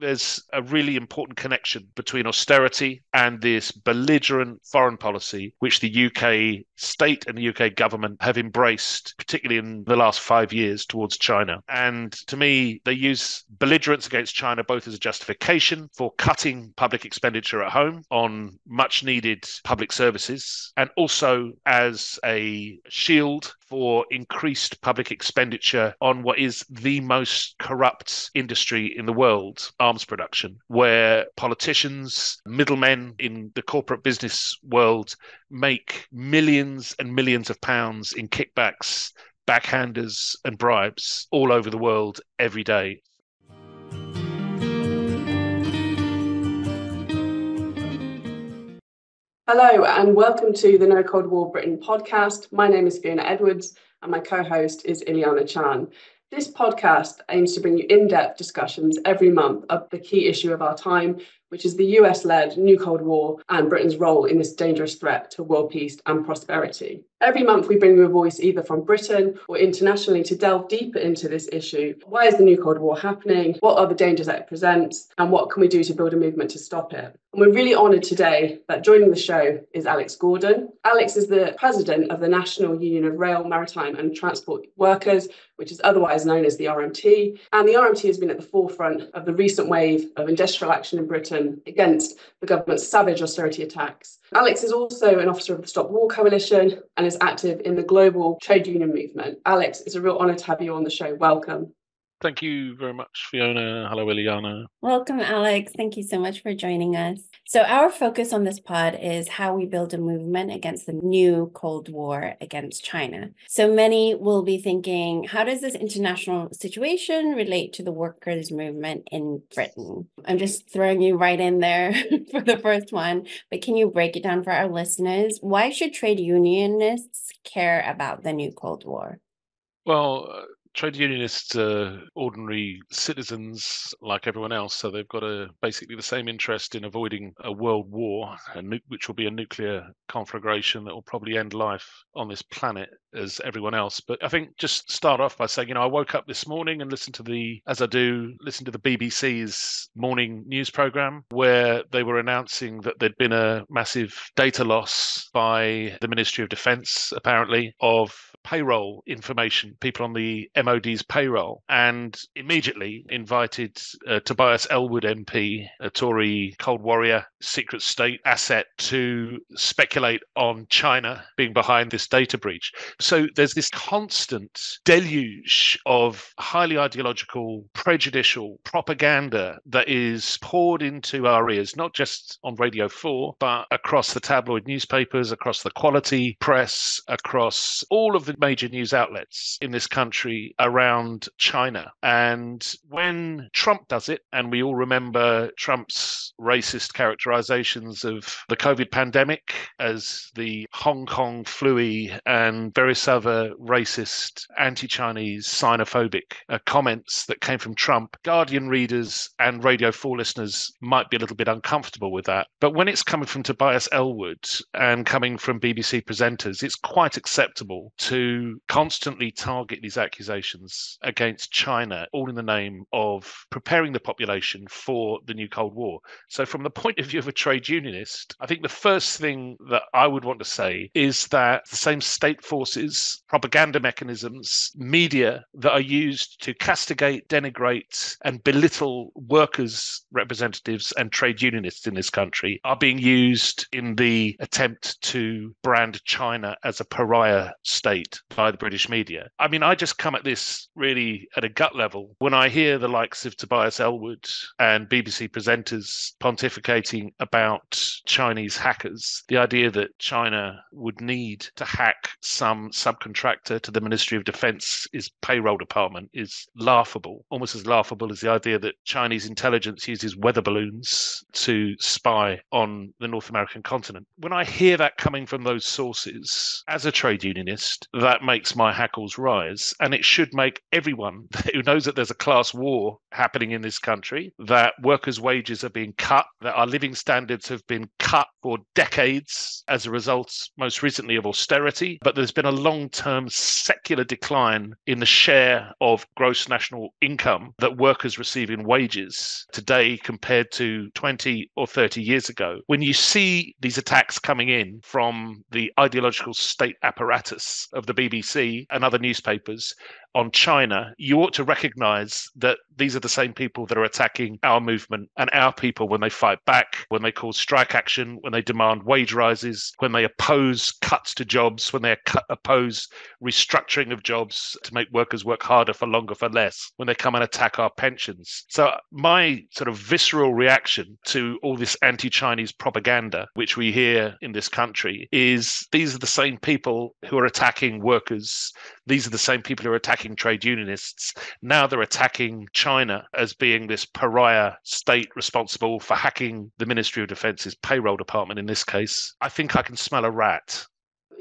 there's a really important connection between austerity and this belligerent foreign policy, which the UK state and the UK government have embraced, particularly in the last 5 years, towards China. And to me, they use belligerence against China both as a justification for cutting public expenditure at home on much needed public services, and also as a shield for increased public expenditure on what is the most corrupt industry in the world, arms production, where politicians, middlemen in the corporate business world make millions and millions of pounds in kickbacks, backhanders, and bribes all over the world every day. Hello and welcome to the No Cold War Britain podcast. My name is Fiona Edwards and my co-host is Ileana Chan. This podcast aims to bring you in-depth discussions every month of the key issue of our time, which is the US-led new Cold War and Britain's role in this dangerous threat to world peace and prosperity. Every month we bring you a voice either from Britain or internationally to delve deeper into this issue. Why is the new Cold War happening? What are the dangers that it presents? And what can we do to build a movement to stop it? And we're really honoured today that joining the show is Alex Gordon. Alex is the president of the National Union of Rail, Maritime and Transport Workers, which is otherwise known as the RMT. And the RMT has been at the forefront of the recent wave of industrial action in Britain against the government's savage austerity attacks. Alex is also an officer of the Stop War Coalition and is active in the global trade union movement. Alex, it's a real honour to have you on the show. Welcome. Thank you very much, Fiona. Hello, Ileana. Welcome, Alex. Thank you so much for joining us. So our focus on this pod is how we build a movement against the new Cold War against China. So many will be thinking, how does this international situation relate to the workers' movement in Britain? I'm just throwing you right in there for the first one, but can you break it down for our listeners? Why should trade unionists care about the new Cold War? Well, trade unionists are ordinary citizens like everyone else, so they've got basically the same interest in avoiding a world war, which will be a nuclear conflagration that will probably end life on this planet as everyone else. But I think just start off by saying, I woke up this morning and listened to the BBC's morning news program, where they were announcing that there'd been a massive data loss by the Ministry of Defence, apparently, of payroll information, people on the MOD's payroll, and immediately invited Tobias Ellwood MP, a Tory cold warrior, secret state asset, to speculate on China being behind this data breach. So there's this constant deluge of highly ideological, prejudicial propaganda that is poured into our ears, not just on Radio 4, but across the tabloid newspapers, across the quality press, across all of the major news outlets in this country around China. And when Trump does it, and we all remember Trump's racist characterizations of the COVID pandemic as the Hong Kong flu and various other racist, anti-Chinese, xenophobic comments that came from Trump, Guardian readers and Radio 4 listeners might be a little bit uncomfortable with that. But when it's coming from Tobias Ellwood and coming from BBC presenters, it's quite acceptable to constantly target these accusations against China, all in the name of preparing the population for the new Cold War. So from the point of view of a trade unionist, I think the first thing that I would want to say is that the same state forces, propaganda mechanisms, media that are used to castigate, denigrate, and belittle workers' representatives and trade unionists in this country are being used in the attempt to brand China as a pariah state by the British media. I mean, I just come at this really at a gut level when I hear the likes of Tobias Ellwood and BBC presenters pontificating about Chinese hackers. The idea that China would need to hack some subcontractor to the Ministry of Defence's payroll department is laughable, almost as laughable as the idea that Chinese intelligence uses weather balloons to spy on the North American continent. When I hear that coming from those sources, as a trade unionist, that makes my hackles rise. And it should make everyone who knows that there's a class war happening in this country, that workers' wages are being cut, that our living standards have been cut for decades as a result, most recently, of austerity. But there's been a long-term secular decline in the share of gross national income that workers receive in wages today compared to 20 or 30 years ago. When you see these attacks coming in from the ideological state apparatus of the BBC and other newspapers on China, you ought to recognize that these are the same people that are attacking our movement and our people when they fight back, when they cause strike action, when they demand wage rises, when they oppose cuts to jobs, when they oppose restructuring of jobs to make workers work harder for longer for less, when they come and attack our pensions. So my sort of visceral reaction to all this anti-Chinese propaganda, which we hear in this country, is these are the same people who are attacking workers. These are the same people who are attacking trade unionists. Now they're attacking China as being this pariah state responsible for hacking the Ministry of Defence's payroll department in this case. I think I can smell a rat.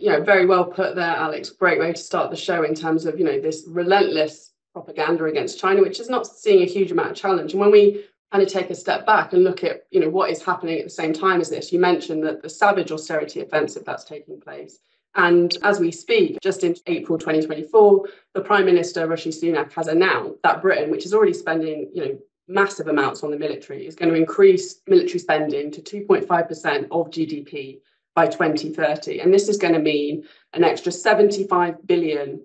Very well put there, Alex. Great way to start the show in terms of, this relentless propaganda against China, which is not seeing a huge amount of challenge. And when we kind of take a step back and look at, what is happening at the same time as this, you mentioned that the savage austerity offensive that's taking place. And as we speak, just in April 2024, the Prime Minister, Rishi Sunak, has announced that Britain, which is already spending, massive amounts on the military, is going to increase military spending to 2.5% of GDP by 2030. And this is going to mean an extra £75 billion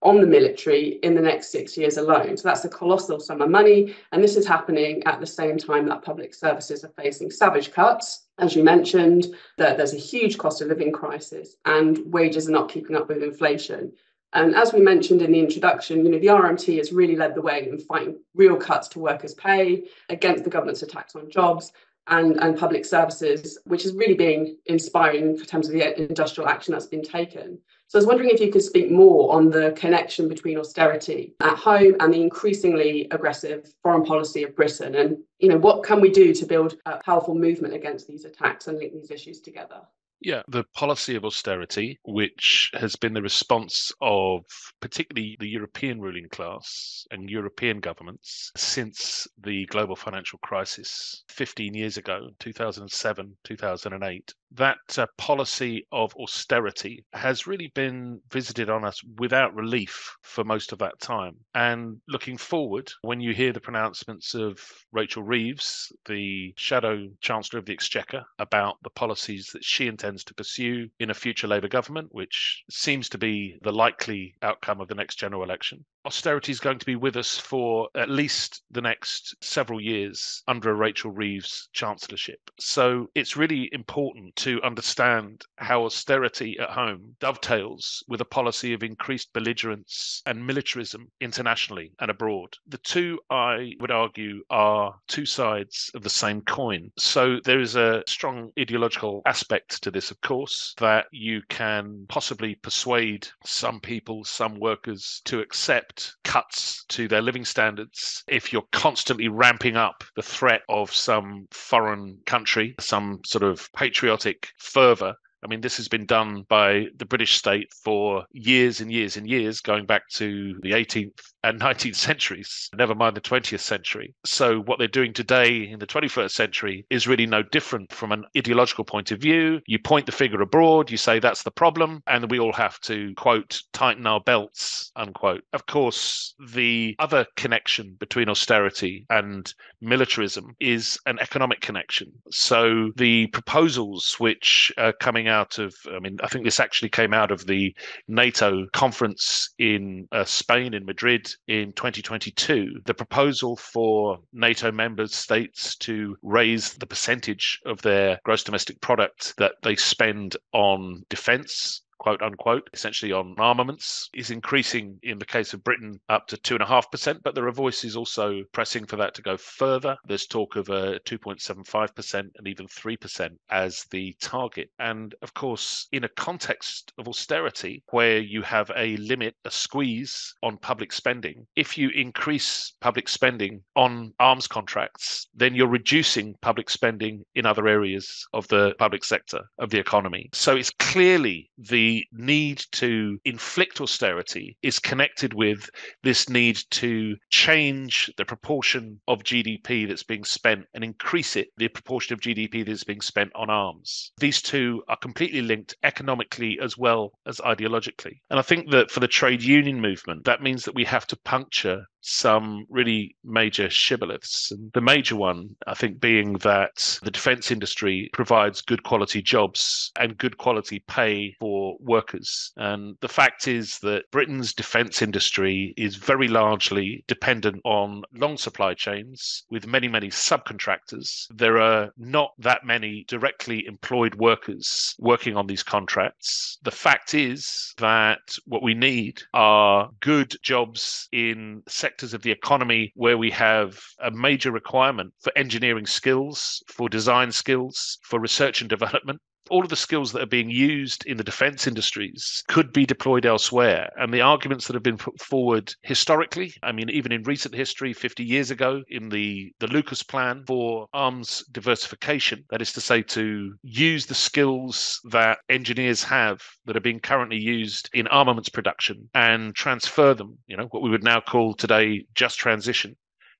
on the military in the next 6 years alone. So that's a colossal sum of money. And this is happening at the same time that public services are facing savage cuts. As you mentioned, that there's a huge cost of living crisis and wages are not keeping up with inflation. And as we mentioned in the introduction, the RMT has really led the way in fighting real cuts to workers' pay against the government's attacks on jobs and public services, which is really being inspiring in terms of the industrial action that's been taken. So I was wondering if you could speak more on the connection between austerity at home and the increasingly aggressive foreign policy of Britain, and what can we do to build a powerful movement against these attacks and link these issues together? Yeah, the policy of austerity, which has been the response of particularly the European ruling class and European governments since the global financial crisis 15 years ago, 2007, 2008. That policy of austerity has really been visited on us without relief for most of that time. And looking forward, when you hear the pronouncements of Rachel Reeves, the Shadow Chancellor of the Exchequer, about the policies that she intends to pursue in a future Labour government, which seems to be the likely outcome of the next general election, austerity is going to be with us for at least the next several years under a Rachel Reeves chancellorship. So it's really important to understand how austerity at home dovetails with a policy of increased belligerence and militarism internationally and abroad. The two, I would argue, are two sides of the same coin. So there is a strong ideological aspect to this, of course, that you can possibly persuade some people, some workers, to accept cuts to their living standards if you're constantly ramping up the threat of some foreign country, some sort of patriotic fervour. I mean, this has been done by the British state for years and years and years, going back to the 18th and 19th centuries, never mind the 20th century. So what they're doing today in the 21st century is really no different from an ideological point of view. You point the finger abroad, you say that's the problem, and we all have to, quote, tighten our belts, unquote. Of course, the other connection between austerity and militarism is an economic connection. So the proposals which are coming out of, I think this actually came out of the NATO conference in Spain, in Madrid, in 2022, the proposal for NATO member states to raise the percentage of their gross domestic product that they spend on defence, quote unquote, essentially on armaments, is increasing in the case of Britain up to 2.5%, but there are voices also pressing for that to go further. There's talk of a 2.75% and even 3% as the target. And of course, in a context of austerity where you have a limit, a squeeze on public spending, if you increase public spending on arms contracts, then you're reducing public spending in other areas of the public sector of the economy. So it's clearly the the need to inflict austerity is connected with this need to change the proportion of GDP that's being spent and increase it, the proportion of GDP that's being spent on arms. These two are completely linked economically as well as ideologically. And I think that for the trade union movement, that means that we have to puncture some really major shibboleths. And the major one, I think, being that the defence industry provides good quality jobs and good quality pay for workers. And the fact is that Britain's defence industry is very largely dependent on long supply chains with many, many subcontractors. There are not that many directly employed workers working on these contracts. The fact is that what we need are good jobs in sectors of the economy where we have a major requirement for engineering skills, for design skills, for research and development. All of the skills that are being used in the defence industries could be deployed elsewhere. And the arguments that have been put forward historically, I mean, even in recent history, 50 years ago, in the AUKUS plan for arms diversification, that is to say, to use the skills that engineers have that are being currently used in armaments production and transfer them, what we would now call today just transition,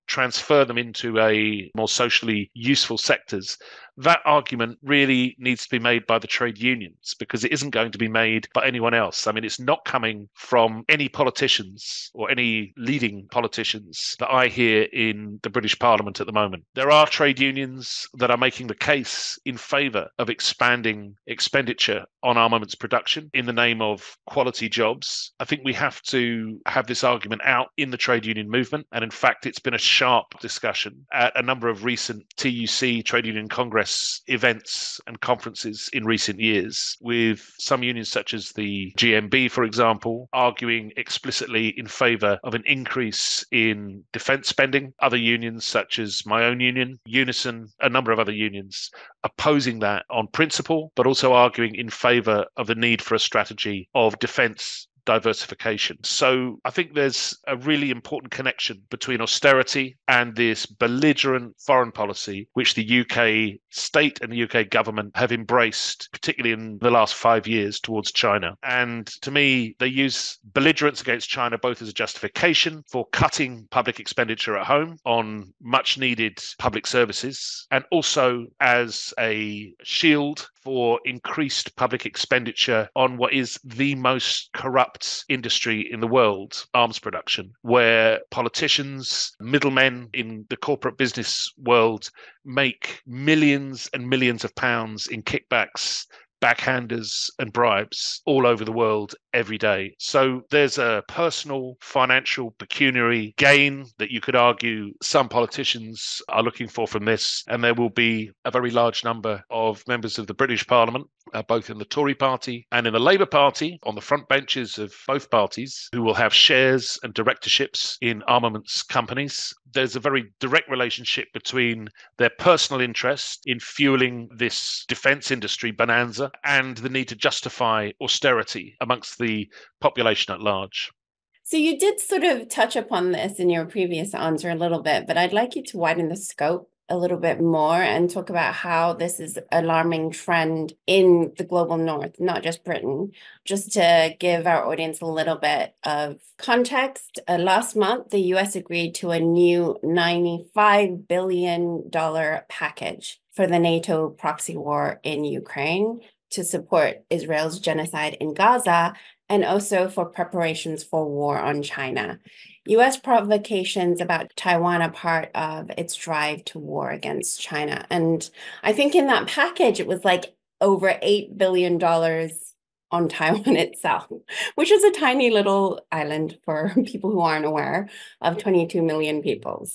transfer them into a more socially useful sectors. That argument really needs to be made by the trade unions because it isn't going to be made by anyone else. I mean, it's not coming from any politicians or any leading politicians that I hear in the British Parliament at the moment. There are trade unions that are making the case in favour of expanding expenditure on armaments production in the name of quality jobs. I think we have to have this argument out in the trade union movement. And in fact, it's been a sharp discussion at a number of recent TUC, Trade Union Congress events and conferences in recent years, with some unions such as the GMB, for example, arguing explicitly in favour of an increase in defence spending. Other unions such as my own union, Unison, a number of other unions opposing that on principle, but also arguing in favour of the need for a strategy of defence diversification. So I think there's a really important connection between austerity and this belligerent foreign policy, which the UK state and the UK government have embraced, particularly in the last 5 years towards China. And to me, they use belligerence against China both as a justification for cutting public expenditure at home on much needed public services, and also as a shield for increased public expenditure on what is the most corrupt industry in the world, arms production, where politicians, middlemen in the corporate business world make millions and millions of pounds in kickbacks, backhanders and bribes all over the world every day. So there's a personal, financial, pecuniary gain that you could argue some politicians are looking for from this. And there will be a very large number of members of the British Parliament, both in the Tory party and in the Labour Party, on the front benches of both parties, who will have shares and directorships in armaments companies. There's a very direct relationship between their personal interest in fueling this defence industry bonanza and the need to justify austerity amongst the population at large. So you did sort of touch upon this in your previous answer a little bit, but I'd like you to widen the scope a little bit more and talk about how this is an alarming trend in the global north, not just Britain. Just to give our audience a little bit of context, last month, the US agreed to a new $95 billion package for the NATO proxy war in Ukraine to support Israel's genocide in Gaza, and also for preparations for war on China. U.S. provocations about Taiwan are part of its drive to war against China. And I think in that package, it was like over $8 billion on Taiwan itself, which is a tiny little island for people who aren't aware of 22 million people.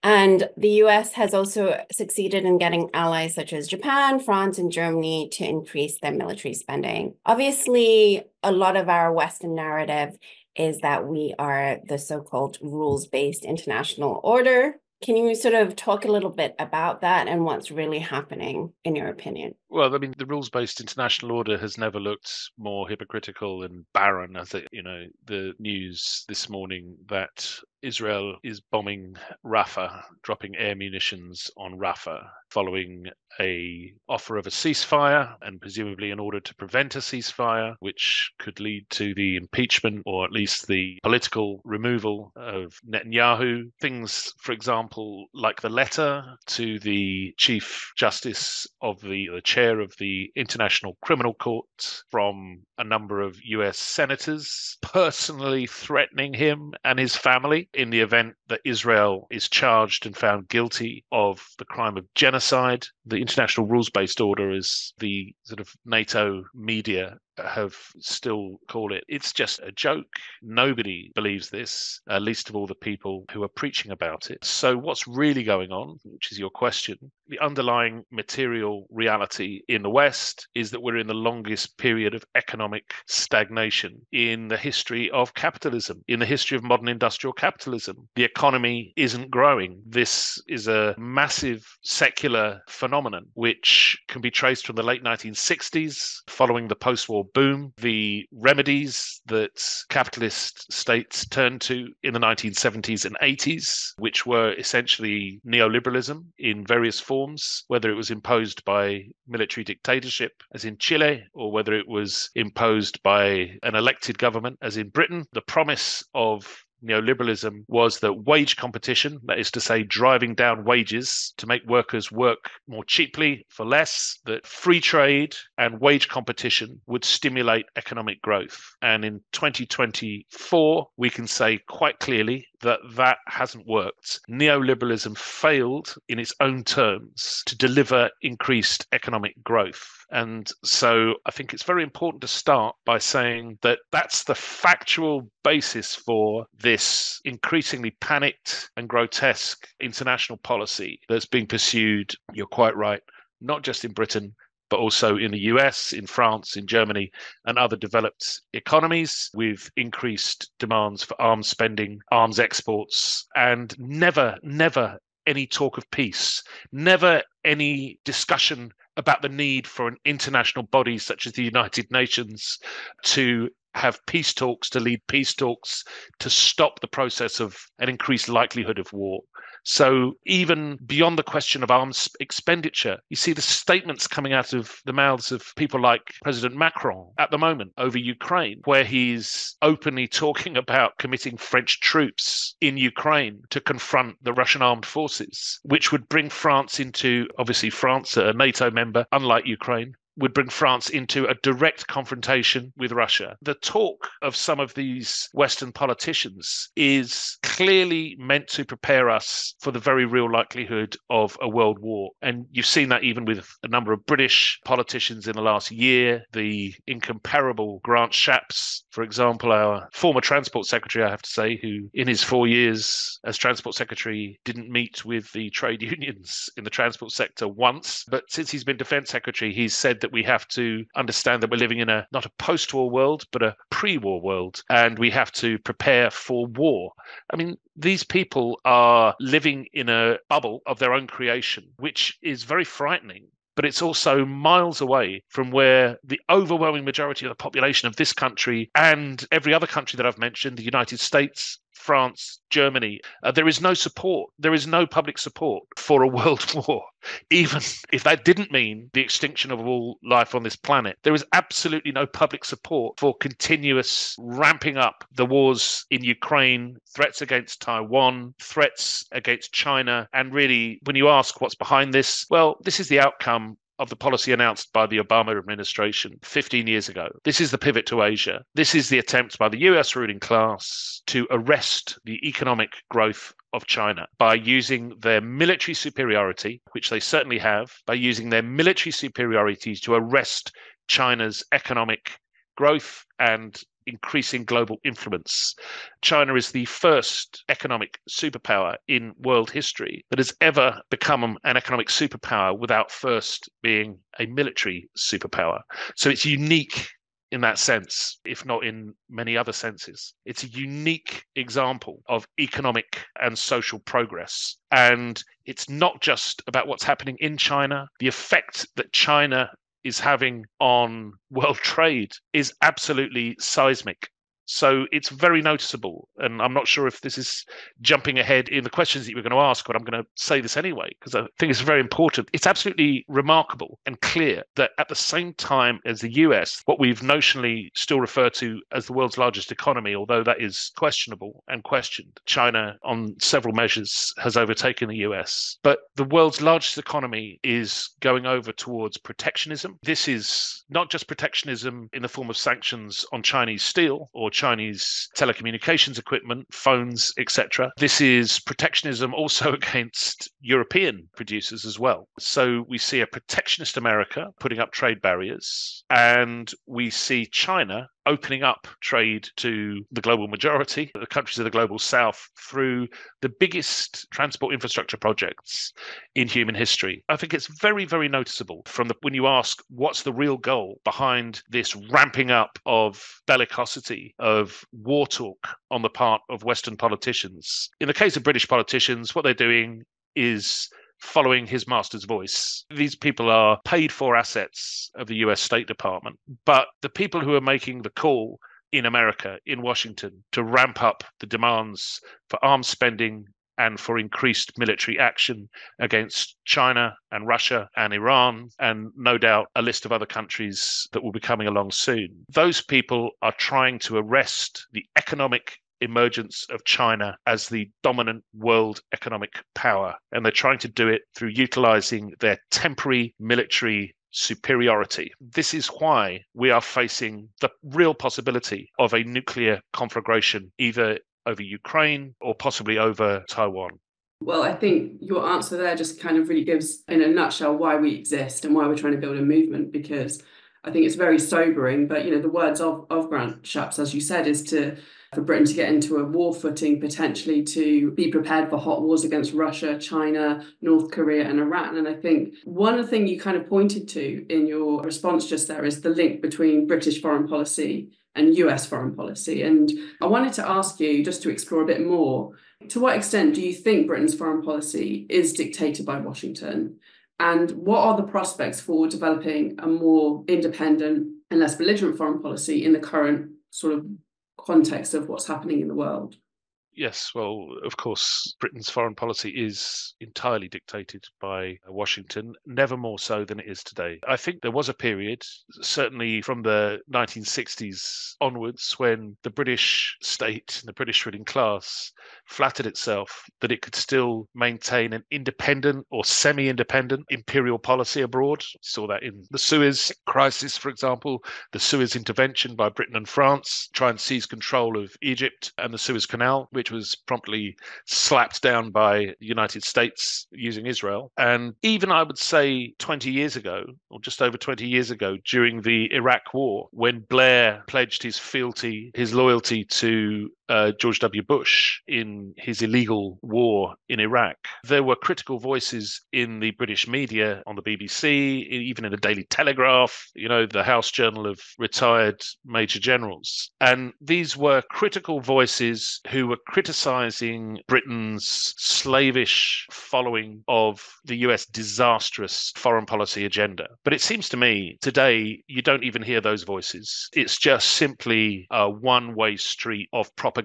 And the US has also succeeded in getting allies such as Japan, France, and Germany to increase their military spending. Obviously, a lot of our Western narrative is that we are the so-called rules-based international order. Can you sort of talk a little bit about that and what's really happening, in your opinion? Well, I mean, the rules-based international order has never looked more hypocritical and barren. I think, the news this morning that Israel is bombing Rafah, dropping air munitions on Rafah, following a offer of a ceasefire, and presumably in order to prevent a ceasefire, which could lead to the impeachment or at least the political removal of Netanyahu. Things, for example, like the letter to the Chief Justice of the chair of the International Criminal Court from a number of US senators personally threatening him and his family in the event that Israel is charged and found guilty of the crime of genocide. The international rules-based order, as the sort of NATO media have still called it, it's just a joke. Nobody believes this, least of all the people who are preaching about it. So what's really going on, which is your question, the underlying material reality in the West is that we're in the longest period of economic stagnation in the history of capitalism, in the history of modern industrial capitalism. The economy isn't growing. This is a massive secular phenomenon which can be traced from the late 1960s, following the post-war boom. The remedies that capitalist states turned to in the 1970s and 80s, which were essentially neoliberalism in various forms, whether it was imposed by military dictatorship, as in Chile, or whether it was imposed by an elected government, as in Britain. The promise of neoliberalism was that wage competition, that is to say, driving down wages to make workers work more cheaply for less, that free trade and wage competition would stimulate economic growth. And in 2024, we can say quite clearly that that hasn't worked. Neoliberalism failed in its own terms to deliver increased economic growth. And so I think it's very important to start by saying that that's the factual basis for this increasingly panicked and grotesque international policy that's being pursued, you're quite right, not just in Britain, but also in the US, in France, in Germany, and other developed economies, with increased demands for arms spending, arms exports, and never any talk of peace, never any discussion about the need for an international body such as the United Nations to have peace talks, to lead peace talks, to stop the process of an increased likelihood of war. So even beyond the question of arms expenditure, you see the statements coming out of the mouths of people like President Macron at the moment over Ukraine, where he's openly talking about committing French troops in Ukraine to confront the Russian armed forces, which would bring France into, obviously France, a NATO member, unlike Ukraine, would bring France into a direct confrontation with Russia. The talk of some of these Western politicians is clearly meant to prepare us for the very real likelihood of a world war. And you've seen that even with a number of British politicians in the last year. The incomparable Grant Shapps, for example, our former Transport Secretary, I have to say, who in his 4 years as Transport Secretary didn't meet with the trade unions in the transport sector once. But since he's been Defence Secretary, he's said that we have to understand that we're living in not a post-war world, but a pre-war world, and we have to prepare for war. I mean, these people are living in a bubble of their own creation, which is very frightening. But it's also miles away from where the overwhelming majority of the population of this country and every other country that I've mentioned, the United States, France, Germany, there is no support. There is no public support for a world war. Even if that didn't mean the extinction of all life on this planet, there is absolutely no public support for continuous ramping up the wars in Ukraine, threats against Taiwan, threats against China. And really, when you ask what's behind this, well, this is the outcome of the policy announced by the Obama administration 15 years ago. This is the pivot to Asia. This is the attempt by the US ruling class to arrest the economic growth of China by using their military superiority, which they certainly have, by using their military superiority to arrest China's economic growth and increasing global influence. China is the first economic superpower in world history that has ever become an economic superpower without first being a military superpower. So it's unique in that sense, if not in many other senses. It's a unique example of economic and social progress. And it's not just about what's happening in China. The effect that China is having on world trade is absolutely seismic. So it's very noticeable. And I'm not sure if this is jumping ahead in the questions that you were going to ask, but I'm going to say this anyway, because I think it's very important. It's absolutely remarkable and clear that at the same time as the US, what we've notionally still referred to as the world's largest economy, although that is questionable and questioned, China on several measures has overtaken the US. But the world's largest economy is going over towards protectionism. This is not just protectionism in the form of sanctions on Chinese steel or Chinese telecommunications equipment, phones, etc. This is protectionism also against European producers as well. So we see a protectionist America putting up trade barriers, and we see China opening up trade to the global majority, the countries of the global south, through the biggest transport infrastructure projects in human history. I think it's very, very noticeable when you ask what's the real goal behind this ramping up of bellicosity, of war talk on the part of Western politicians. In the case of British politicians, what they're doing is following his master's voice. These people are paid for assets of the US State Department, but the people who are making the call in America, in Washington, to ramp up the demands for arms spending and for increased military action against China and Russia and Iran, and no doubt a list of other countries that will be coming along soon. Those people are trying to arrest the economic emergence of China as the dominant world economic power. And they're trying to do it through utilizing their temporary military superiority. This is why we are facing the real possibility of a nuclear conflagration, either over Ukraine or possibly over Taiwan. Well, I think your answer there just kind of really gives, in a nutshell, why we exist and why we're trying to build a movement, because I think it's very sobering. But, the words of Grant Shapps, as you said, is for Britain to get into a war footing, potentially to be prepared for hot wars against Russia, China, North Korea and Iran. And I think one of the things you kind of pointed to in your response just there is the link between British foreign policy and US foreign policy. And I wanted to ask you, just to explore a bit more, to what extent do you think Britain's foreign policy is dictated by Washington? And what are the prospects for developing a more independent and less belligerent foreign policy in the current sort of context of what's happening in the world? Yes, well, of course, Britain's foreign policy is entirely dictated by Washington, never more so than it is today. I think there was a period, certainly from the 1960s onwards, when the British state, the British ruling class, flattered itself that it could still maintain an independent or semi-independent imperial policy abroad. We saw that in the Suez crisis, for example, the Suez intervention by Britain and France, try and seize control of Egypt and the Suez Canal, which was promptly slapped down by the United States using Israel. And even, I would say, 20 years ago, or just over 20 years ago, during the Iraq War, when Blair pledged his fealty, his loyalty to George W. Bush in his illegal war in Iraq, there were critical voices in the British media, on the BBC, even in the Daily Telegraph, the House Journal of retired major generals. And these were critical voices who were criticizing Britain's slavish following of the US disastrous foreign policy agenda. But it seems to me today you don't even hear those voices. It's just simply a one-way street of propaganda.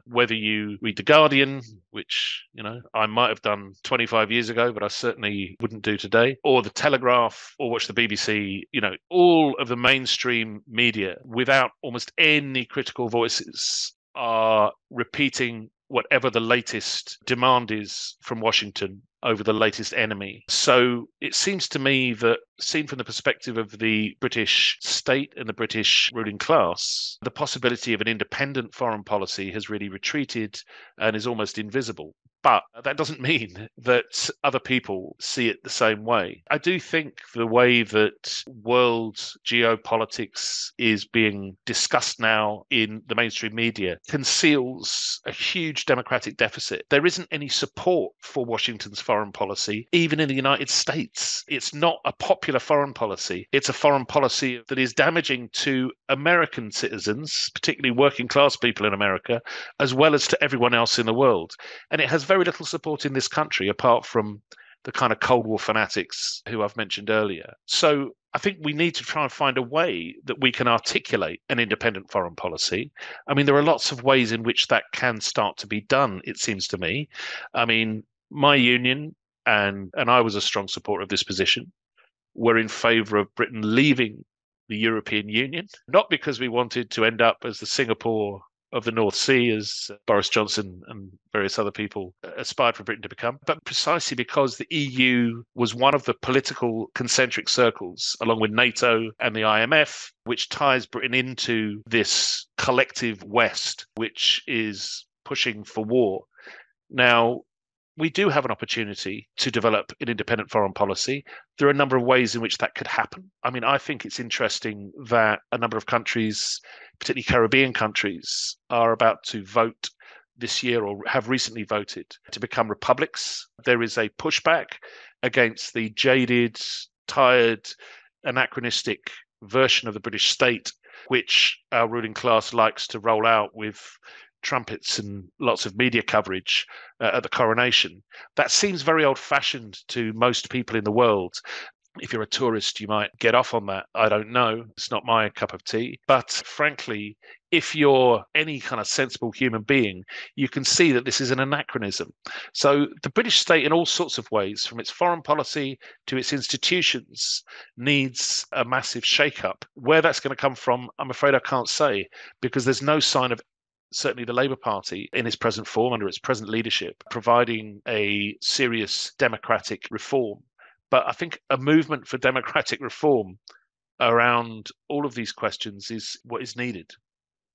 Whether you read The Guardian, which, I might have done 25 years ago, but I certainly wouldn't do today, or The Telegraph, or watch the BBC, all of the mainstream media, without almost any critical voices, are repeating whatever the latest demand is from Washington over the latest enemy. So it seems to me that, seen from the perspective of the British state and the British ruling class, the possibility of an independent foreign policy has really retreated and is almost invisible. But that doesn't mean that other people see it the same way. I do think the way that world geopolitics is being discussed now in the mainstream media conceals a huge democratic deficit. There isn't any support for Washington's foreign policy, even in the United States. It's not a popular foreign policy. It's a foreign policy that is damaging to American citizens, particularly working class people in America, as well as to everyone else in the world. And it has very little support in this country, apart from the kind of Cold War fanatics who I've mentioned earlier. So I think we need to try and find a way that we can articulate an independent foreign policy. I mean, there are lots of ways in which that can start to be done, it seems to me. I mean, my union, and I was a strong supporter of this position, were in favour of Britain leaving the European Union, not because we wanted to end up as the Singapore of the North Sea, as Boris Johnson and various other people aspired for Britain to become, but precisely because the EU was one of the political concentric circles, along with NATO and the IMF, which ties Britain into this collective West, which is pushing for war. Now, we do have an opportunity to develop an independent foreign policy. There are a number of ways in which that could happen. I mean, I think it's interesting that a number of countries, particularly Caribbean countries, are about to vote this year or have recently voted to become republics. There is a pushback against the jaded, tired, anachronistic version of the British state, which our ruling class likes to roll out with trumpets and lots of media coverage at the coronation. That seems very old-fashioned to most people in the world. If you're a tourist, you might get off on that. I don't know. It's not my cup of tea. But frankly, if you're any kind of sensible human being, you can see that this is an anachronism. So the British state, in all sorts of ways, from its foreign policy to its institutions, needs a massive shake-up. Where that's going to come from, I'm afraid I can't say, because there's no sign of certainly the Labour Party in its present form, under its present leadership, providing a serious democratic reform. But I think a movement for democratic reform around all of these questions is what is needed.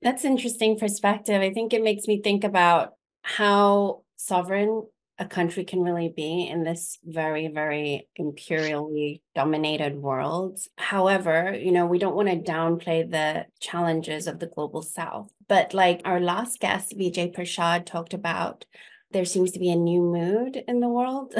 That's interesting perspective. I think it makes me think about how sovereign a country can really be in this very, very imperially dominated world. However, we don't want to downplay the challenges of the global south. But like our last guest, Vijay Prashad, talked about, there seems to be a new mood in the world.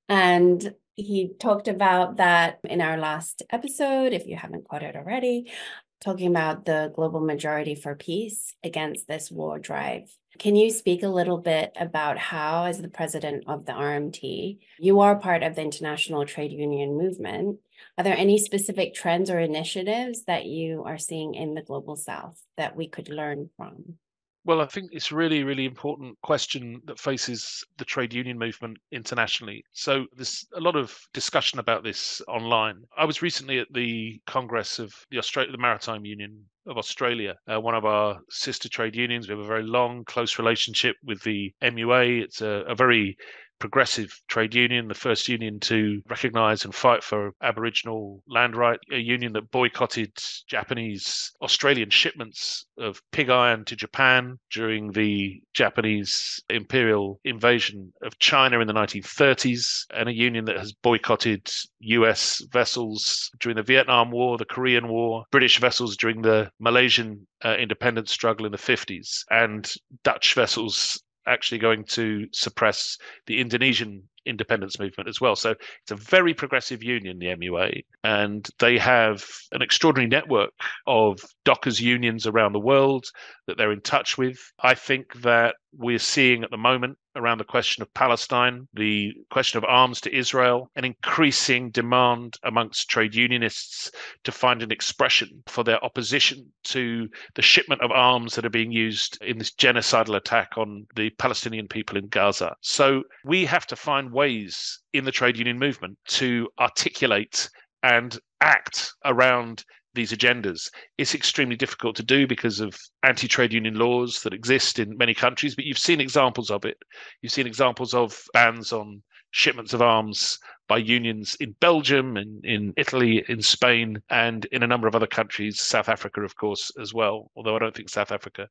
And he talked about that in our last episode, if you haven't caught it already, talking about the global majority for peace against this war drive. Can you speak a little bit about how, as the president of the RMT, you are part of the international trade union movement? Are there any specific trends or initiatives that you are seeing in the global south that we could learn from? Well, I think it's a really, really important question that faces the trade union movement internationally. So there's a lot of discussion about this online. I was recently at the Congress of the Maritime Union of Australia, one of our sister trade unions. We have a very long, close relationship with the MUA. It's a very progressive trade union, the first union to recognise and fight for Aboriginal land right, a union that boycotted Japanese Australian shipments of pig iron to Japan during the Japanese imperial invasion of China in the 1930s, and a union that has boycotted US vessels during the Vietnam War, the Korean War, British vessels during the Malaysian independence struggle in the 50s, and Dutch vessels actually going to suppress the Indonesian independence movement as well. So it's a very progressive union, the MUA, and they have an extraordinary network of dockers unions around the world that they're in touch with. I think that we're seeing at the moment around the question of Palestine, the question of arms to Israel, an increasing demand amongst trade unionists to find an expression for their opposition to the shipment of arms that are being used in this genocidal attack on the Palestinian people in Gaza. So we have to find ways in the trade union movement to articulate and act around these agendas. It's extremely difficult to do because of anti-trade union laws that exist in many countries, but you've seen examples of it. You've seen examples of bans on shipments of arms by unions in Belgium and in Italy, in Spain, and in a number of other countries, South Africa, of course, as well, although I don't think South Africa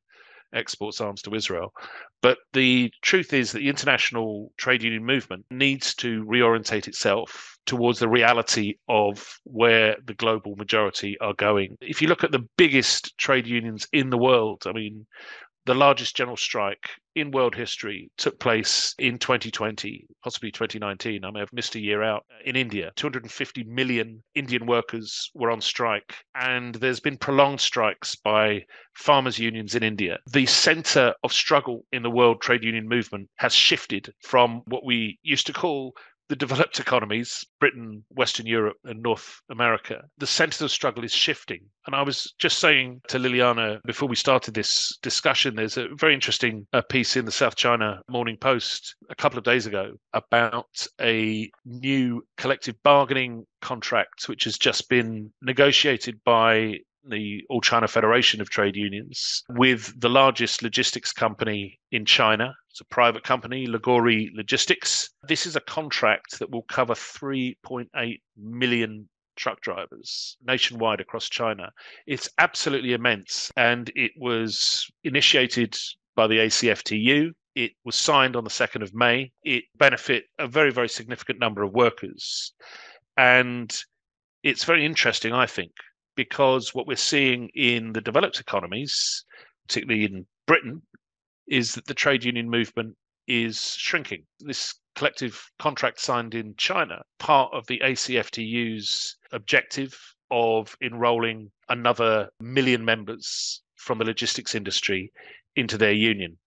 exports arms to Israel. But the truth is that the international trade union movement needs to reorientate itself towards the reality of where the global majority are going. If you look at the biggest trade unions in the world, I mean, the largest general strike in world history took place in 2020, possibly 2019. I may have missed a year out in India. 250 million Indian workers were on strike, and there's been prolonged strikes by farmers' unions in India. The center of struggle in the world trade union movement has shifted from what we used to call the developed economies, Britain, Western Europe, and North America, the centre of struggle is shifting. And I was just saying to Ileana before we started this discussion, there's a very interesting piece in the South China Morning Post a couple of days ago about a new collective bargaining contract which has just been negotiated by the All China Federation of Trade Unions with the largest logistics company in China. It's a private company, Ligori Logistics. This is a contract that will cover 3.8 million truck drivers nationwide across China. It's absolutely immense, and it was initiated by the ACFTU. It was signed on the 2nd of May. It benefit a very, very significant number of workers. And it's very interesting, I think, because what we're seeing in the developed economies, particularly in Britain, is that the trade union movement is shrinking. This collective contract signed in China, part of the ACFTU's objective of enrolling another million members from the logistics industry into their union.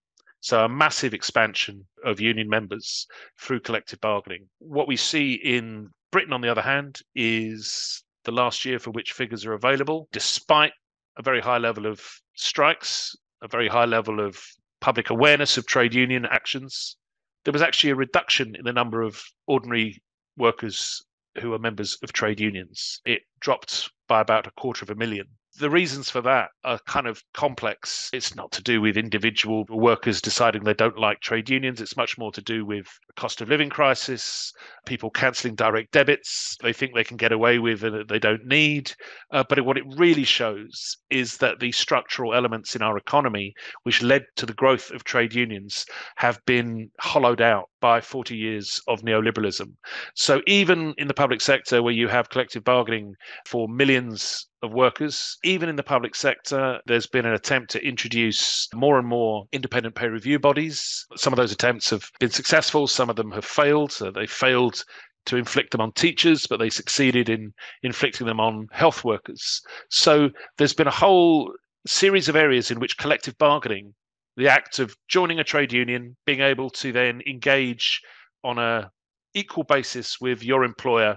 So a massive expansion of union members through collective bargaining. What we see in Britain, on the other hand, is the last year for which figures are available, despite a very high level of strikes, a very high level of public awareness of trade union actions, there was actually a reduction in the number of ordinary workers who are members of trade unions. It dropped by about 250,000. The reasons for that are kind of complex. It's not to do with individual workers deciding they don't like trade unions. It's much more to do with the cost of living crisis, people cancelling direct debits they think they can get away with and that they don't need. But what it really shows is that the structural elements in our economy, which led to the growth of trade unions, have been hollowed out by 40 years of neoliberalism. So even in the public sector, where you have collective bargaining for millions of workers, even in the public sector, there's been an attempt to introduce more and more independent peer review bodies. Some of those attempts have been successful. Some of them have failed. So they failed to inflict them on teachers, but they succeeded in inflicting them on health workers. So there's been a whole series of areas in which collective bargaining, the act of joining a trade union, being able to then engage on an equal basis with your employer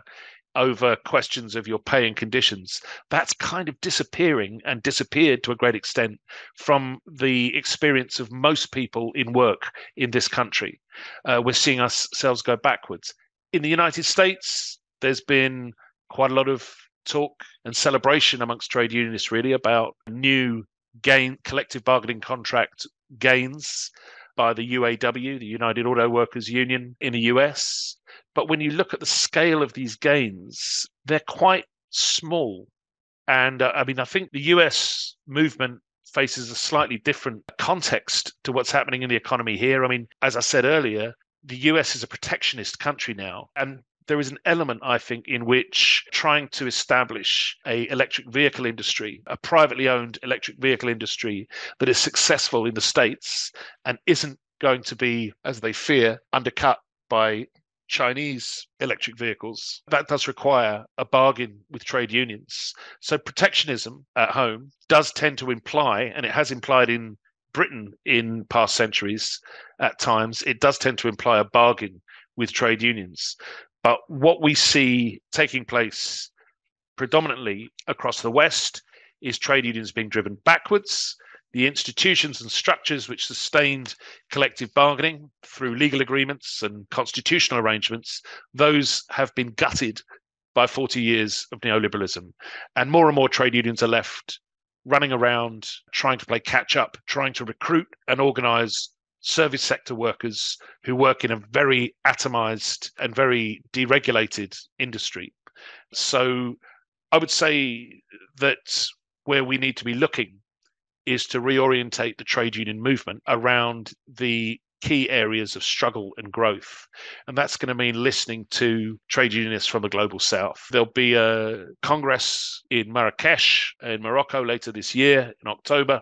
over questions of your pay and conditions, that's kind of disappearing and disappeared to a great extent from the experience of most people in work in this country. We're seeing ourselves go backwards. In the United States, there's been quite a lot of talk and celebration amongst trade unionists really about new collective bargaining contract gains by the UAW, the United Auto Workers Union in the US. But when you look at the scale of these gains, they're quite small. And I think the US movement faces a slightly different context to what's happening in the economy here. As I said earlier, the US is a protectionist country now. And there is an element, I think, in which trying to establish an electric vehicle industry, a privately owned electric vehicle industry that is successful in the States and isn't going to be, as they fear, undercut by Chinese electric vehicles, that does require a bargain with trade unions. So protectionism at home does tend to imply, and it has implied in Britain in past centuries at times, it does tend to imply a bargain with trade unions. But what we see taking place predominantly across the West is trade unions being driven backwards. The institutions and structures which sustained collective bargaining through legal agreements and constitutional arrangements, those have been gutted by 40 years of neoliberalism. And more trade unions are left running around, trying to play catch up, trying to recruit and organize service sector workers who work in a very atomized and very deregulated industry. So I would say that where we need to be looking is to reorientate the trade union movement around the key areas of struggle and growth. And that's going to mean listening to trade unionists from the global south. There'll be a congress in Marrakesh in Morocco later this year in October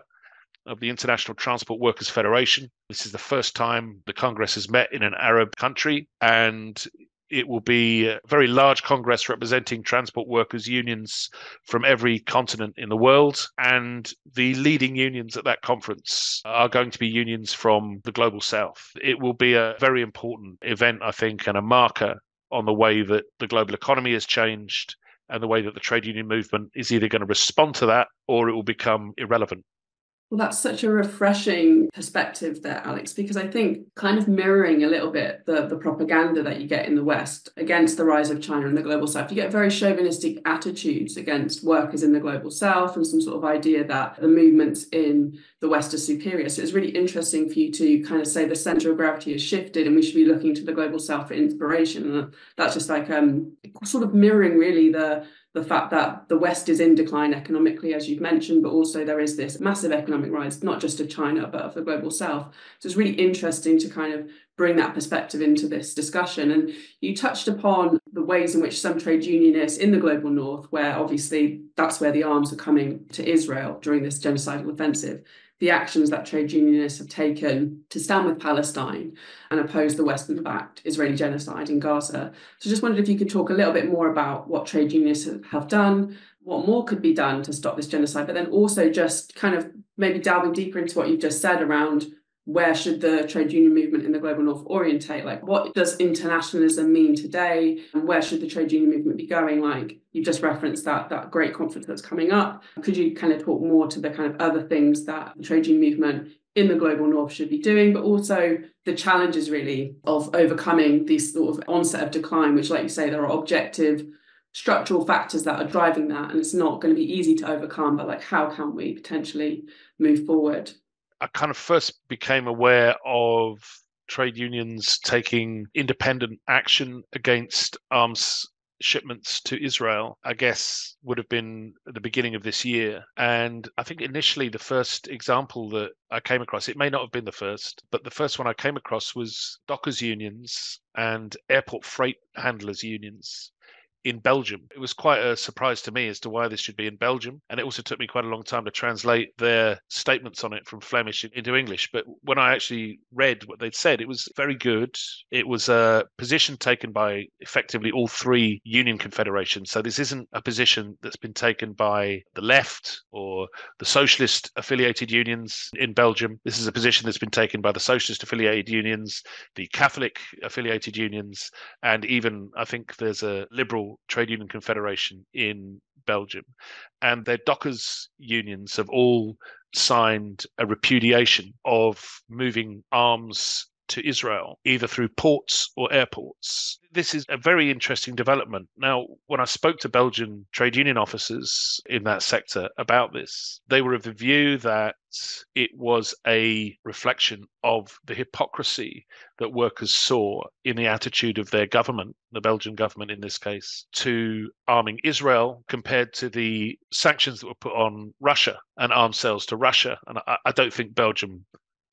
of the International Transport Workers Federation. This is the first time the Congress has met in an Arab country, and it will be a very large Congress representing transport workers' unions from every continent in the world. And the leading unions at that conference are going to be unions from the global south. It will be a very important event, I think, and a marker on the way that the global economy has changed and the way that the trade union movement is either going to respond to that or it will become irrelevant. Well, that's such a refreshing perspective there, Alex, because I think kind of mirroring a little bit the propaganda that you get in the West against the rise of China in the global South, you get very chauvinistic attitudes against workers in the global South and some sort of idea that the movements in the West are superior. So it's really interesting for you to kind of say the centre of gravity has shifted and we should be looking to the global South for inspiration. And that's just like sort of mirroring really the fact that the West is in decline economically, as you've mentioned, but also there is this massive economic rise, not just of China, but of the global South. So it's really interesting to kind of bring that perspective into this discussion. And you touched upon the ways in which some trade unionists in the global North, where obviously that's where the arms are coming to Israel during this genocidal offensive, the actions that trade unionists have taken to stand with Palestine and oppose the Western-backed Israeli genocide in Gaza. So just wondered if you could talk a little bit more about what trade unionists have done, what more could be done to stop this genocide, but then also just kind of maybe delving deeper into what you've just said around where should the trade union movement in the global North orientate? Like, what does internationalism mean today? And where should the trade union movement be going? Like, you just referenced that great conference that's coming up. Could you kind of talk more to the kind of other things that the trade union movement in the global North should be doing, but also the challenges really of overcoming this sort of onset of decline, which, like you say, there are objective structural factors that are driving that, and it's not going to be easy to overcome, but like, how can we potentially move forward? I kind of first became aware of trade unions taking independent action against arms shipments to Israel, I guess would have been at the beginning of this year. And I think initially the first example that I came across, it may not have been the first, but the first one I came across was dockers unions and airport freight handlers unions in Belgium. It was quite a surprise to me as to why this should be in Belgium. And it also took me quite a long time to translate their statements on it from Flemish into English. But when I actually read what they'd said, it was very good. It was a position taken by effectively all three union confederations. So this isn't a position that's been taken by the left or the socialist affiliated unions in Belgium. This is a position that's been taken by the socialist affiliated unions, the Catholic affiliated unions, and even I think there's a liberal trade union confederation in Belgium. And their dockers unions have all signed a repudiation of moving arms to Israel, either through ports or airports. This is a very interesting development. Now, when I spoke to Belgian trade union officers in that sector about this, they were of the view that it was a reflection of the hypocrisy that workers saw in the attitude of their government, the Belgian government in this case, to arming Israel compared to the sanctions that were put on Russia and arms sales to Russia. And I don't think Belgium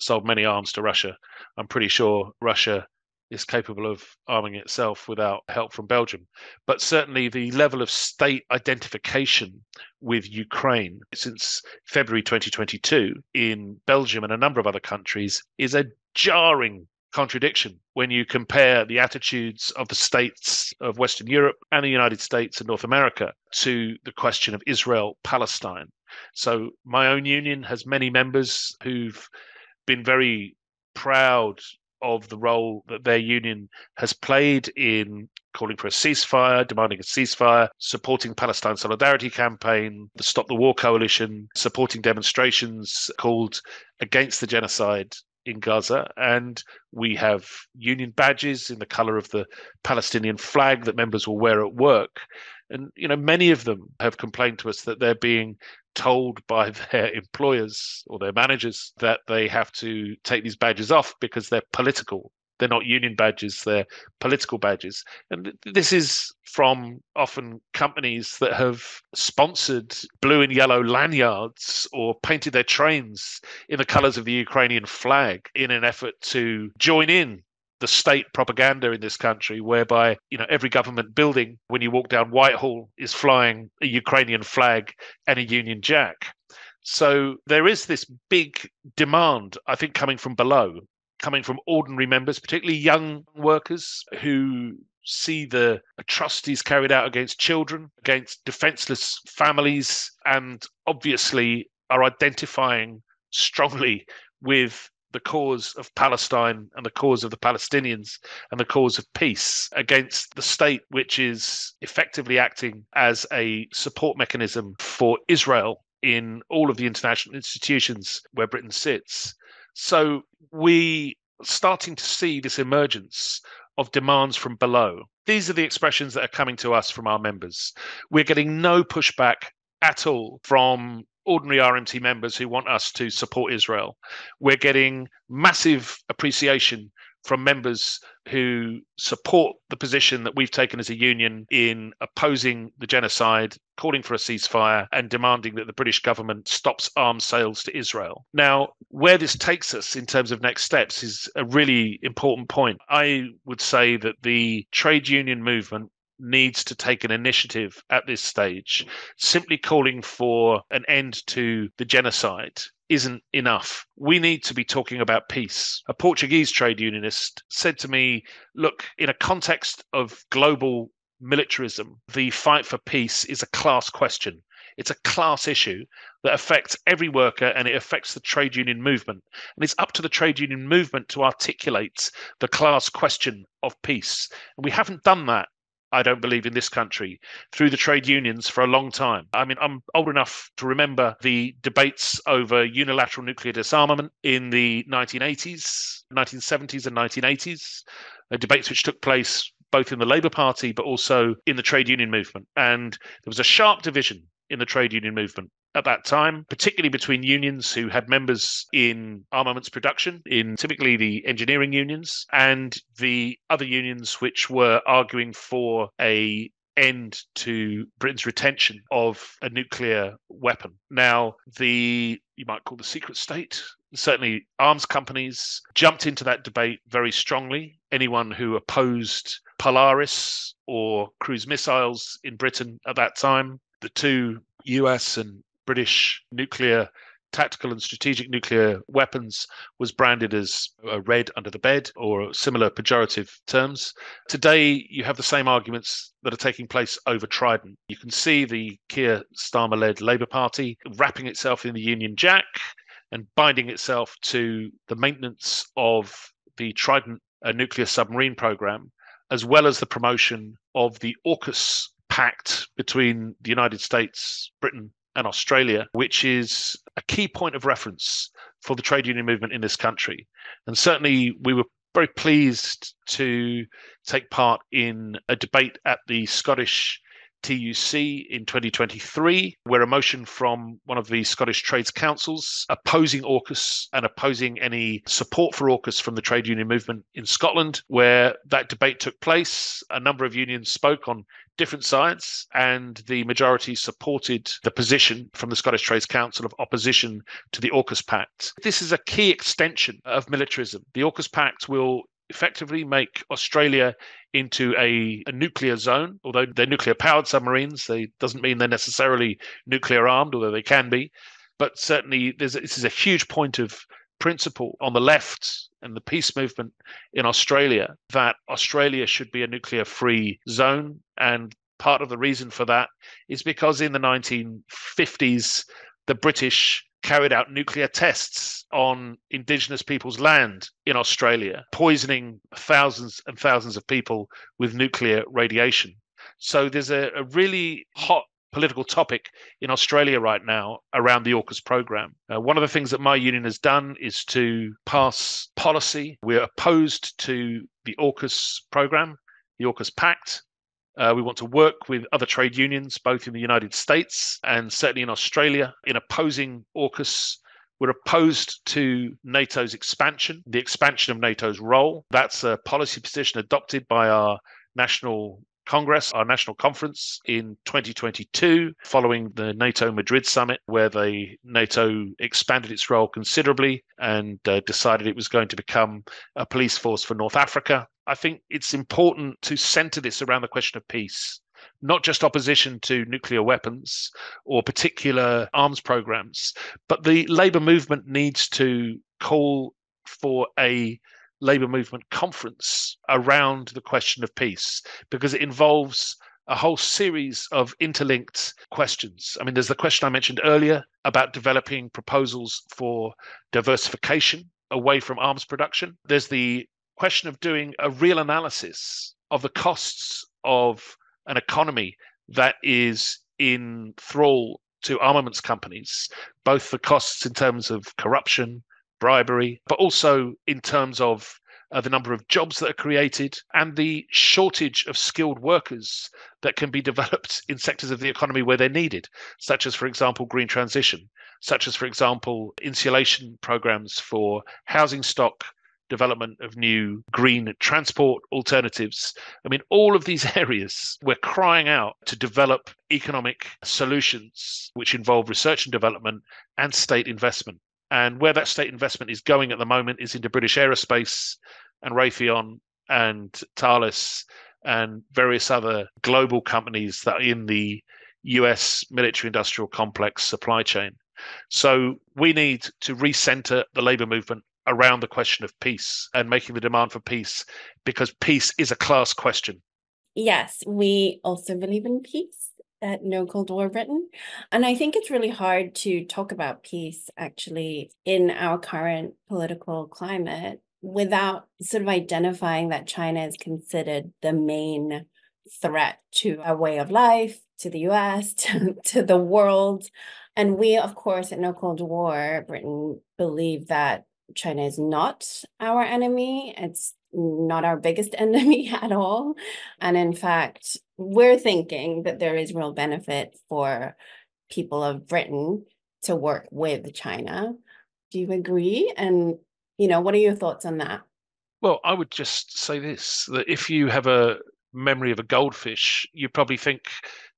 sold many arms to Russia. I'm pretty sure Russia is capable of arming itself without help from Belgium. But certainly the level of state identification with Ukraine since February 2022 in Belgium and a number of other countries is a jarring contradiction when you compare the attitudes of the states of Western Europe and the United States and North America to the question of Israel-Palestine. So my own union has many members who've been very proud of the role that their union has played in calling for a ceasefire, demanding a ceasefire, supporting Palestine Solidarity Campaign, the Stop the War Coalition, supporting demonstrations called against the genocide in Gaza. And we have union badges in the color of the Palestinian flag that members will wear at work. And, many of them have complained to us that they're being told by their employers or their managers that they have to take these badges off because they're political. They're not union badges, they're political badges. And this is from often companies that have sponsored blue and yellow lanyards or painted their trains in the colors of the Ukrainian flag in an effort to join in the state propaganda in this country, whereby every government building when you walk down Whitehall is flying a Ukrainian flag and a Union Jack. So there is this big demand, I think, coming from below, coming from ordinary members, particularly young workers who see the atrocities carried out against children, against defenseless families, and obviously are identifying strongly with the cause of Palestine and the cause of the Palestinians and the cause of peace against the state, which is effectively acting as a support mechanism for Israel in all of the international institutions where Britain sits. So we are starting to see this emergence of demands from below. These are the expressions that are coming to us from our members. We're getting no pushback at all from ordinary RMT members who want us to support Israel. We're getting massive appreciation from members who support the position that we've taken as a union in opposing the genocide, calling for a ceasefire, and demanding that the British government stops arms sales to Israel. Now, where this takes us in terms of next steps is a really important point. I would say that the trade union movement needs to take an initiative at this stage. Simply calling for an end to the genocide isn't enough. We need to be talking about peace. A Portuguese trade unionist said to me, look, in a context of global militarism, the fight for peace is a class question. It's a class issue that affects every worker and it affects the trade union movement. And it's up to the trade union movement to articulate the class question of peace. And we haven't done that, I don't believe, in this country through the trade unions for a long time. I mean, I'm old enough to remember the debates over unilateral nuclear disarmament in the 1970s and 1980s, debates which took place both in the Labour Party but also in the trade union movement. And there was a sharp division in the trade union movement at that time, particularly between unions who had members in armaments production, in typically the engineering unions, and the other unions which were arguing for an end to Britain's retention of a nuclear weapon. Now, you might call the secret state, certainly arms companies, jumped into that debate very strongly. Anyone who opposed Polaris or cruise missiles in Britain at that time, the two US and British nuclear, tactical and strategic nuclear weapons, was branded as red under the bed or similar pejorative terms. Today, you have the same arguments that are taking place over Trident. You can see the Keir Starmer-led Labour Party wrapping itself in the Union Jack and binding itself to the maintenance of the Trident nuclear submarine program, as well as the promotion of the AUKUS pact between the United States, Britain, and Australia, which is a key point of reference for the trade union movement in this country. And certainly we were very pleased to take part in a debate at the Scottish TUC in 2023, where a motion from one of the Scottish Trades Councils opposing AUKUS and opposing any support for AUKUS from the trade union movement in Scotland, where that debate took place. A number of unions spoke on different sides, and the majority supported the position from the Scottish Trades Council of opposition to the AUKUS Pact. This is a key extension of militarism. The AUKUS Pact will effectively make Australia into a nuclear zone. Although they're nuclear-powered submarines, they doesn't mean they're necessarily nuclear-armed, although they can be. But certainly this is a huge point of principle on the left and the peace movement in Australia, that Australia should be a nuclear-free zone. And part of the reason for that is because in the 1950s, the British carried out nuclear tests on Indigenous people's land in Australia, poisoning thousands and thousands of people with nuclear radiation. So there's a really hot political topic in Australia right now around the AUKUS program. One of the things that my union has done is to pass policy. We're opposed to the AUKUS program, the AUKUS Pact. We want to work with other trade unions, both in the United States and certainly in Australia, in opposing AUKUS. We're opposed to NATO's expansion, the expansion of NATO's role. That's a policy position adopted by our National Congress, our National Conference in 2022, following the NATO Madrid summit, where the NATO expanded its role considerably and decided it was going to become a police force for North Africa. I think it's important to center this around the question of peace, not just opposition to nuclear weapons or particular arms programs, but the Labour movement needs to call for a Labour movement conference around the question of peace, because it involves a whole series of interlinked questions. I mean, there's the question I mentioned earlier about developing proposals for diversification away from arms production. There's the question of doing a real analysis of the costs of an economy that is in thrall to armaments companies, both the costs in terms of corruption, bribery, but also in terms of the number of jobs that are created and the shortage of skilled workers that can be developed in sectors of the economy where they're needed, such as, for example, green transition, such as, for example, insulation programs for housing stock, development of new green transport alternatives. I mean, all of these areas, we're crying out to develop economic solutions which involve research and development and state investment. And where that state investment is going at the moment is into British Aerospace and Raytheon and Thales and various other global companies that are in the US military industrial complex supply chain. So we need to recenter the labour movement around the question of peace and making the demand for peace, because peace is a class question. Yes, we also believe in peace at No Cold War Britain. And I think it's really hard to talk about peace actually in our current political climate without sort of identifying that China is considered the main threat to our way of life, to the US, to the world. And we, of course, at No Cold War Britain believe that China is not our enemy. It's not our biggest enemy at all. And in fact, we're thinking that there is real benefit for people of Britain to work with China. Do you agree? And, what are your thoughts on that? Well, I would just say this, that if you have a memory of a goldfish, you probably think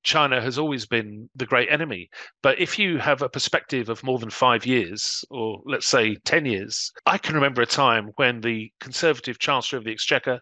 China has always been the great enemy. But if you have a perspective of more than 5 years, or let's say 10 years, I can remember a time when the Conservative Chancellor of the Exchequer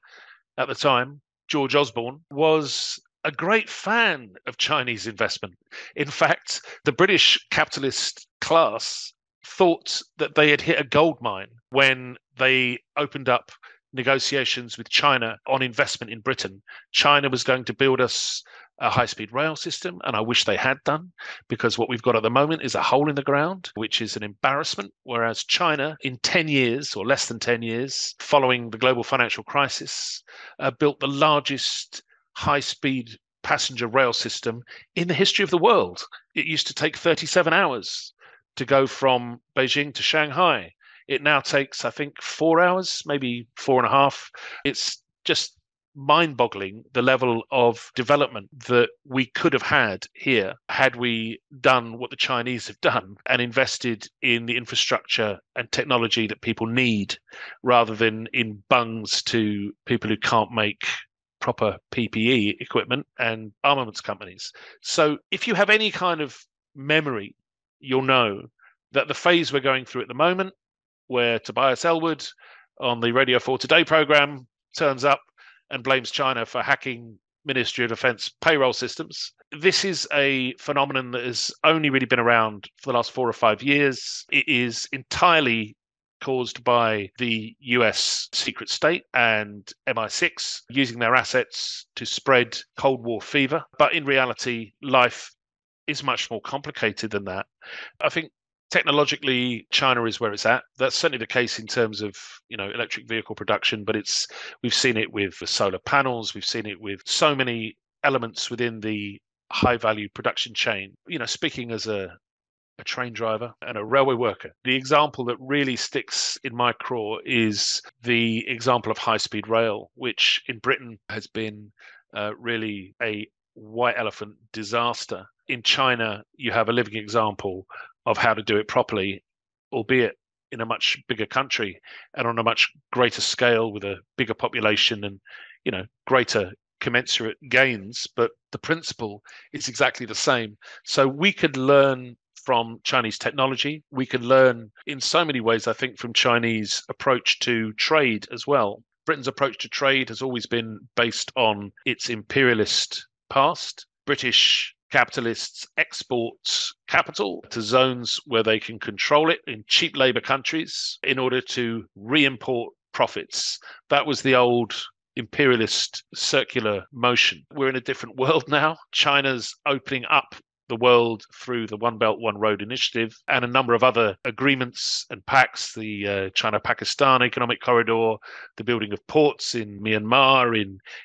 at the time, George Osborne, was a great fan of Chinese investment. In fact, the British capitalist class thought that they had hit a gold mine when they opened up negotiations with China on investment in Britain. China was going to build us a high-speed rail system, and I wish they had done, because what we've got at the moment is a hole in the ground, which is an embarrassment, whereas China, in 10 years, or less than 10 years, following the global financial crisis, built the largest high-speed passenger rail system in the history of the world. It used to take 37 hours to go from Beijing to Shanghai. It now takes, I think, 4 hours, maybe 4.5. It's just mind-boggling, the level of development that we could have had here had we done what the Chinese have done and invested in the infrastructure and technology that people need, rather than in bungs to people who can't make proper PPE equipment and armaments companies. So if you have any kind of memory, you'll know that the phase we're going through at the moment, where Tobias Ellwood on the Radio 4 Today program turns up and blames China for hacking Ministry of Defense payroll systems. This is a phenomenon that has only really been around for the last 4 or 5 years. It is entirely caused by the US secret state and MI6 using their assets to spread Cold War fever. But in reality, life is much more complicated than that. I think technologically, China is where it's at. That's certainly the case in terms of, electric vehicle production, but we've seen it with solar panels. We've seen it with so many elements within the high value production chain. Speaking as a train driver and a railway worker, the example that really sticks in my craw is the example of high-speed rail, which in Britain has been really a white elephant disaster. In China, you have a living example of how to do it properly, albeit in a much bigger country and on a much greater scale with a bigger population and, greater commensurate gains. But the principle is exactly the same. So we could learn from Chinese technology. We can learn in so many ways, I think, from Chinese approach to trade as well. Britain's approach to trade has always been based on its imperialist past. British capitalists export capital to zones where they can control it in cheap labor countries in order to re-import profits. That was the old imperialist circular motion. We're in a different world now. China's opening up the world through the One Belt, One Road initiative and a number of other agreements and pacts, the China-Pakistan Economic Corridor, the building of ports in Myanmar,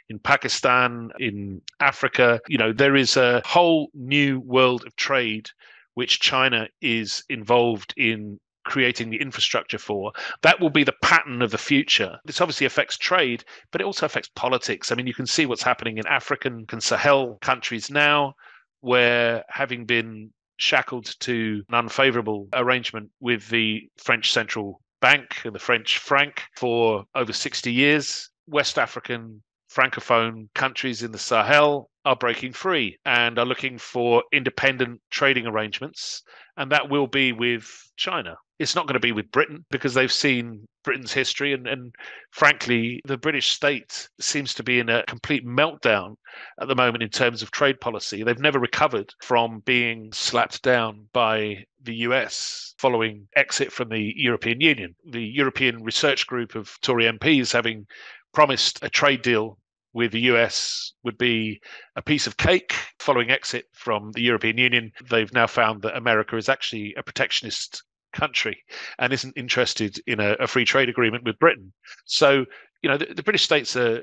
in Pakistan, in Africa. There is a whole new world of trade which China is involved in creating the infrastructure for. That will be the pattern of the future. This obviously affects trade, but it also affects politics. I mean, you can see what's happening in African and Sahel countries now, where having been shackled to an unfavorable arrangement with the French central bank and the French franc for over 60 years, West African Francophone countries in the Sahel are breaking free and are looking for independent trading arrangements. And that will be with China. It's not going to be with Britain because they've seen Britain's history. And frankly, the British state seems to be in a complete meltdown at the moment in terms of trade policy. They've never recovered from being slapped down by the US following exit from the European Union. The European Research Group of Tory MPs, having promised a trade deal with the US, would be a piece of cake following exit from the European Union. They've now found that America is actually a protectionist country and isn't interested in a free trade agreement with Britain. So, the British state's a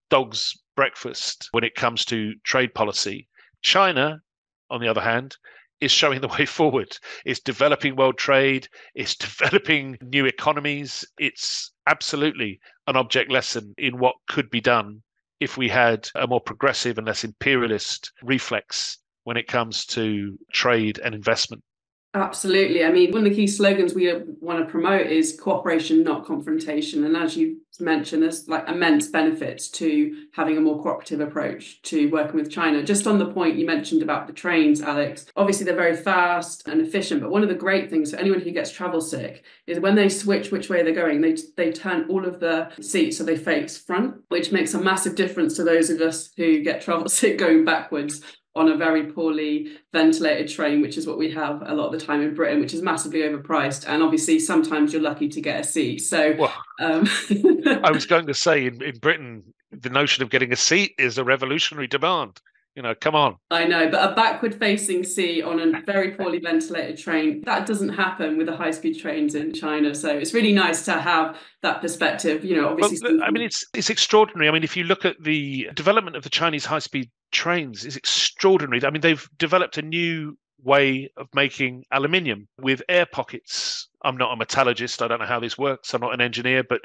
dog's breakfast when it comes to trade policy. China, on the other hand, is showing the way forward. It's developing world trade. It's developing new economies. It's absolutely an object lesson in what could be done if we had a more progressive and less imperialist reflex when it comes to trade and investment. Absolutely. I mean, one of the key slogans we want to promote is cooperation, not confrontation. And as you mentioned, there's like immense benefits to having a more cooperative approach to working with China. Just on the point you mentioned about the trains, Alex, obviously they're very fast and efficient. But one of the great things for anyone who gets travel sick is when they switch which way they're going, they turn all of the seats so they face front, which makes a massive difference to those of us who get travel sick going backwards on a very poorly ventilated train, which is what we have a lot of the time in Britain, which is massively overpriced. And obviously, sometimes you're lucky to get a seat. So, I was going to say in Britain, the notion of getting a seat is a revolutionary demand. Come on. I know, but a backward-facing seat on a very poorly ventilated train, that doesn't happen with the high-speed trains in China. So it's really nice to have that perspective. Obviously. Well, I mean, it's extraordinary. I mean, if you look at the development of the Chinese high-speed trains, is extraordinary. I mean, they've developed a new way of making aluminium with air pockets. I'm not a metallurgist. I don't know how this works. I'm not an engineer, but,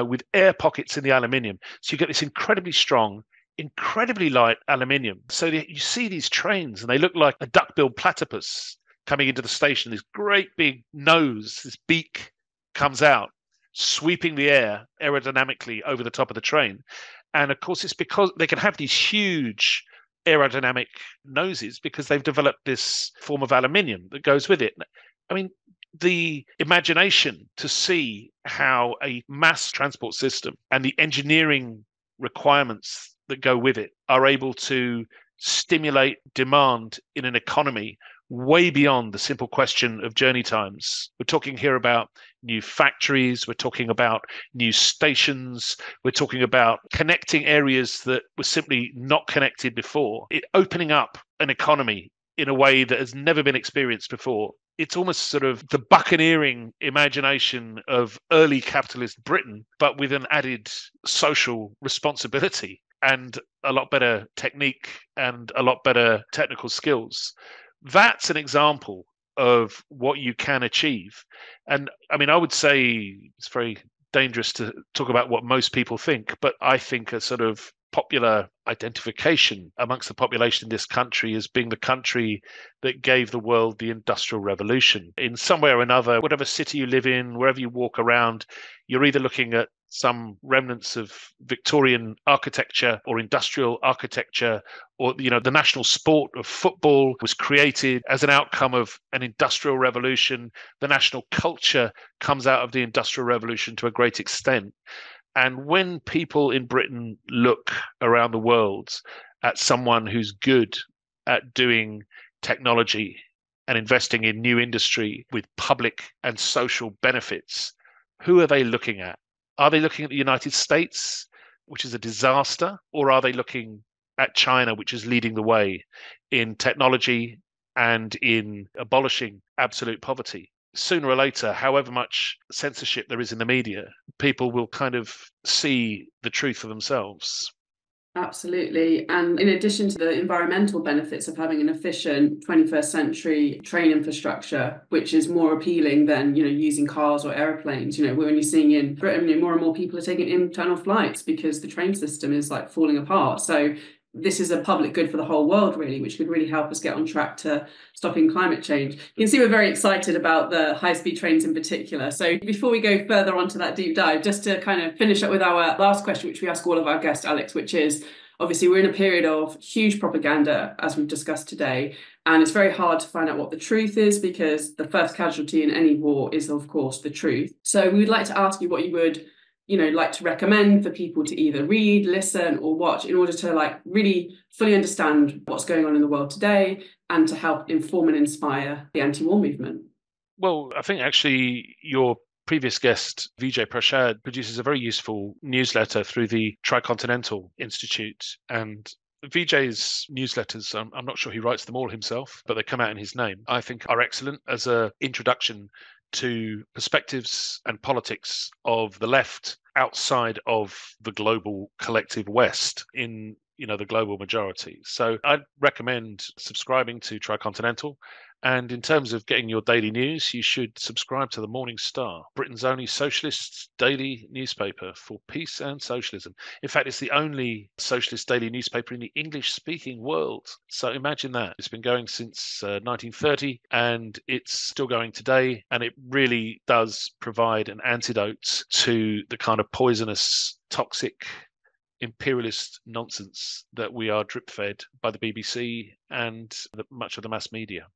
with air pockets in the aluminium. So you get this incredibly strong, incredibly light aluminium. So you see these trains and they look like a duck-billed platypus coming into the station. This great big nose, this beak comes out, sweeping the air aerodynamically over the top of the train. And of course, it's because they can have these huge aerodynamic noses because they've developed this form of aluminium that goes with it. I mean, the imagination to see how a mass transport system and the engineering requirements that go with it are able to stimulate demand in an economy way beyond the simple question of journey times. We're talking here about new factories, we're talking about new stations, we're talking about connecting areas that were simply not connected before, opening up an economy in a way that has never been experienced before. It's almost sort of the buccaneering imagination of early capitalist Britain, but with an added social responsibility and a lot better technique and a lot better technical skills. That's an example of what you can achieve. And I mean, I would say it's very dangerous to talk about what most people think, but I think a sort of popular identification amongst the population in this country as being the country that gave the world the Industrial Revolution. In some way or another, whatever city you live in, wherever you walk around, you're either looking at some remnants of Victorian architecture or industrial architecture, or the national sport of football was created as an outcome of an industrial revolution. The national culture comes out of the Industrial Revolution to a great extent. And when people in Britain look around the world at someone who's good at doing technology and investing in new industry with public and social benefits, who are they looking at? Are they looking at the United States, which is a disaster, or are they looking at China, which is leading the way in technology and in abolishing absolute poverty. Sooner or later, however much censorship there is in the media, people will kind of see the truth for themselves. Absolutely. And in addition to the environmental benefits of having an efficient 21st century train infrastructure, which is more appealing than, using cars or aeroplanes, we're only seeing in Britain, more and more people are taking internal flights because the train system is like falling apart. So this is a public good for the whole world, really, which could really help us get on track to stopping climate change. You can see we're very excited about the high-speed trains in particular. So before we go further onto that deep dive, just to kind of finish up with our last question, which we ask all of our guests, Alex, which is, obviously, we're in a period of huge propaganda, as we've discussed today, and it's very hard to find out what the truth is because the first casualty in any war is, of course, the truth. So we'd like to ask you what you would like to recommend for people to either read, listen, or watch in order to really fully understand what's going on in the world today and to help inform and inspire the anti-war movement. Well, I think actually your previous guest, Vijay Prashad, produces a very useful newsletter through the Tricontinental Institute. And Vijay's newsletters, I'm not sure he writes them all himself, but they come out in his name, I think are excellent as an introduction to perspectives and politics of the left outside of the global collective West in the global majority. So I'd recommend subscribing to Tricontinental. And in terms of getting your daily news, you should subscribe to the Morning Star, Britain's only socialist daily newspaper for peace and socialism. In fact, it's the only socialist daily newspaper in the English-speaking world. So imagine that. It's been going since 1930 and it's still going today. And it really does provide an antidote to the kind of poisonous, toxic, imperialist nonsense that we are drip-fed by the BBC and much of the mass media.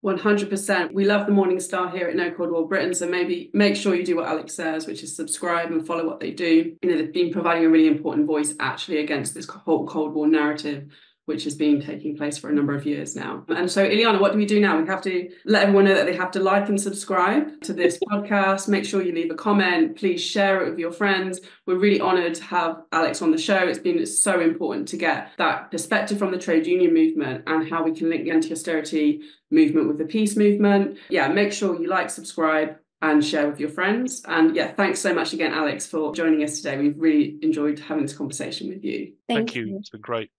100%. We love the Morning Star here at No Cold War Britain, so maybe make sure you do what Alex says, which is subscribe and follow what they do. They've been providing a really important voice actually against this whole Cold War narrative, which has been taking place for a number of years now. And so, Ileana, what do we do now? We have to let everyone know that they have to like and subscribe to this podcast. Make sure you leave a comment. Please share it with your friends. We're really honoured to have Alex on the show. It's been so important to get that perspective from the trade union movement and how we can link the anti-austerity movement with the peace movement. Yeah, make sure you like, subscribe, and share with your friends. And yeah, thanks so much again, Alex, for joining us today. We've really enjoyed having this conversation with you. Thank you. It's been great.